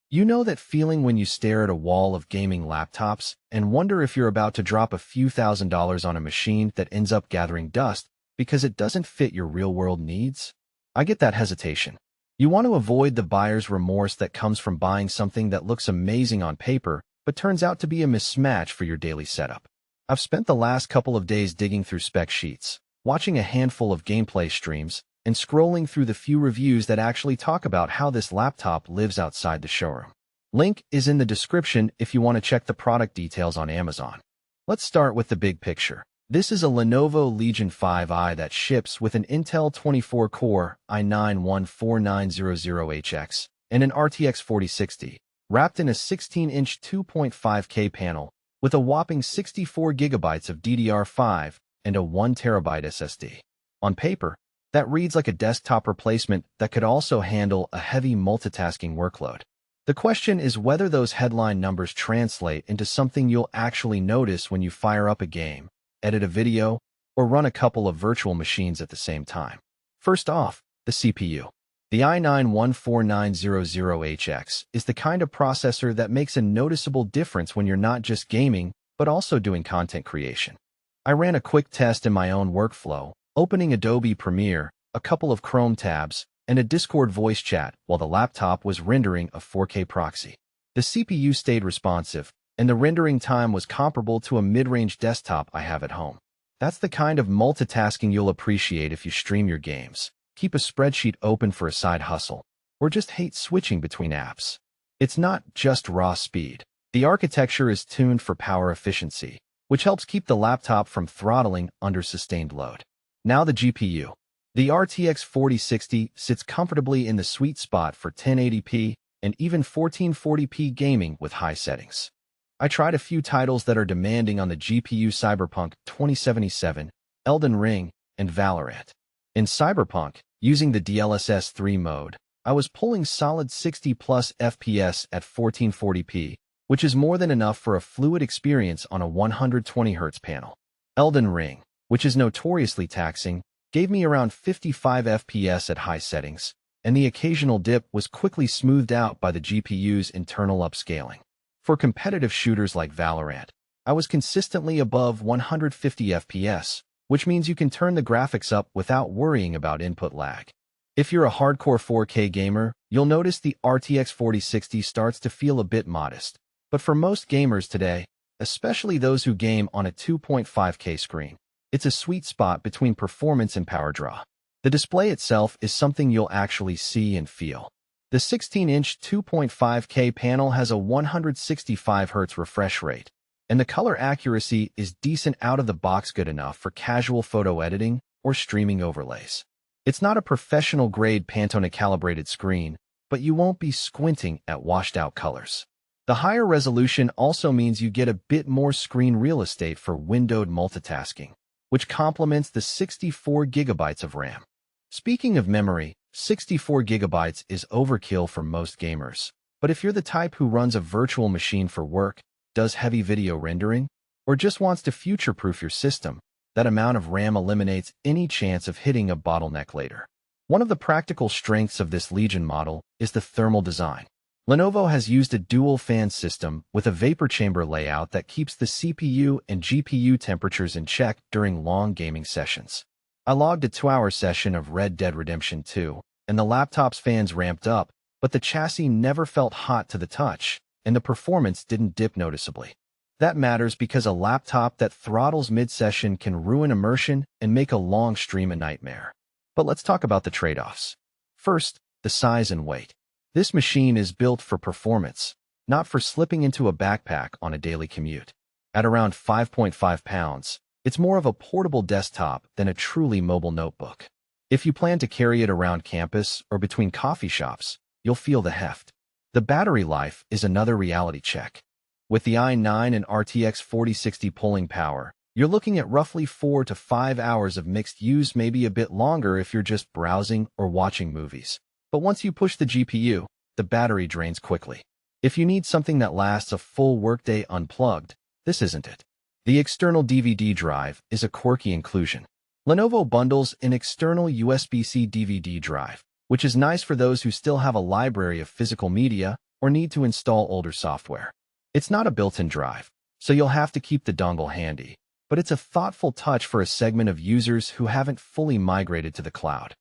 You know that feeling when you stare at a wall of gaming laptops and wonder if you're about to drop a few $1,000s on a machine that ends up gathering dust because it doesn't fit your real-world needs? I get that hesitation. You want to avoid the buyer's remorse that comes from buying something that looks amazing on paper but turns out to be a mismatch for your daily setup. I've spent the last couple of days digging through spec sheets, watching a handful of gameplay streams, and scrolling through the few reviews that actually talk about how this laptop lives outside the showroom. Link is in the description if you want to check the product details on Amazon. Let's start with the big picture. This is a Lenovo Legion 5i that ships with an Intel 24-core i9-14900HX and an RTX 4060, wrapped in a 16-inch 2.5K panel with a whopping 64 GB of DDR5 and a 1 TB SSD. On paper, that reads like a desktop replacement that could also handle a heavy multitasking workload. The question is whether those headline numbers translate into something you'll actually notice when you fire up a game, edit a video, or run a couple of virtual machines at the same time. First off, the CPU. The i9-14900HX is the kind of processor that makes a noticeable difference when you're not just gaming, but also doing content creation. I ran a quick test in my own workflow, opening Adobe Premiere, a couple of Chrome tabs, and a Discord voice chat while the laptop was rendering a 4K proxy. The CPU stayed responsive, and the rendering time was comparable to a mid-range desktop I have at home. That's the kind of multitasking you'll appreciate if you stream your games, keep a spreadsheet open for a side hustle, or just hate switching between apps. It's not just raw speed. The architecture is tuned for power efficiency, which helps keep the laptop from throttling under sustained load. Now the GPU. The RTX 4060 sits comfortably in the sweet spot for 1080p and even 1440p gaming with high settings. I tried a few titles that are demanding on the GPU: Cyberpunk 2077, Elden Ring, and Valorant. In Cyberpunk, using the DLSS 3 mode, I was pulling solid 60+ FPS at 1440p, which is more than enough for a fluid experience on a 120Hz panel. Elden Ring, which is notoriously taxing, gave me around 55 FPS at high settings, and the occasional dip was quickly smoothed out by the GPU's internal upscaling. For competitive shooters like Valorant, I was consistently above 150 FPS, which means you can turn the graphics up without worrying about input lag. If you're a hardcore 4K gamer, you'll notice the RTX 4060 starts to feel a bit modest. But for most gamers today, especially those who game on a 2.5K screen, it's a sweet spot between performance and power draw. The display itself is something you'll actually see and feel. The 16-inch 2.5K panel has a 165 Hz refresh rate, and the color accuracy is decent out of the box, good enough for casual photo editing or streaming overlays. It's not a professional-grade Pantone-calibrated screen, but you won't be squinting at washed-out colors. The higher resolution also means you get a bit more screen real estate for windowed multitasking, which complements the 64 GB of RAM. Speaking of memory, 64 GB is overkill for most gamers. But if you're the type who runs a virtual machine for work, does heavy video rendering, or just wants to future-proof your system, that amount of RAM eliminates any chance of hitting a bottleneck later. One of the practical strengths of this Legion model is the thermal design. Lenovo has used a dual-fan system with a vapor chamber layout that keeps the CPU and GPU temperatures in check during long gaming sessions. I logged a 2-hour session of Red Dead Redemption 2, and the laptop's fans ramped up, but the chassis never felt hot to the touch, and the performance didn't dip noticeably. That matters because a laptop that throttles mid-session can ruin immersion and make a long stream a nightmare. But let's talk about the trade-offs. First, the size and weight. This machine is built for performance, not for slipping into a backpack on a daily commute. At around 5.5 pounds, it's more of a portable desktop than a truly mobile notebook. If you plan to carry it around campus or between coffee shops, you'll feel the heft. The battery life is another reality check. With the i9 and RTX 4060 pulling power, you're looking at roughly 4 to 5 hours of mixed use, maybe a bit longer if you're just browsing or watching movies. But once you push the GPU, the battery drains quickly. If you need something that lasts a full workday unplugged, this isn't it. The external DVD drive is a quirky inclusion. Lenovo bundles an external USB-C DVD drive, which is nice for those who still have a library of physical media or need to install older software. It's not a built-in drive, so you'll have to keep the dongle handy, but it's a thoughtful touch for a segment of users who haven't fully migrated to the cloud.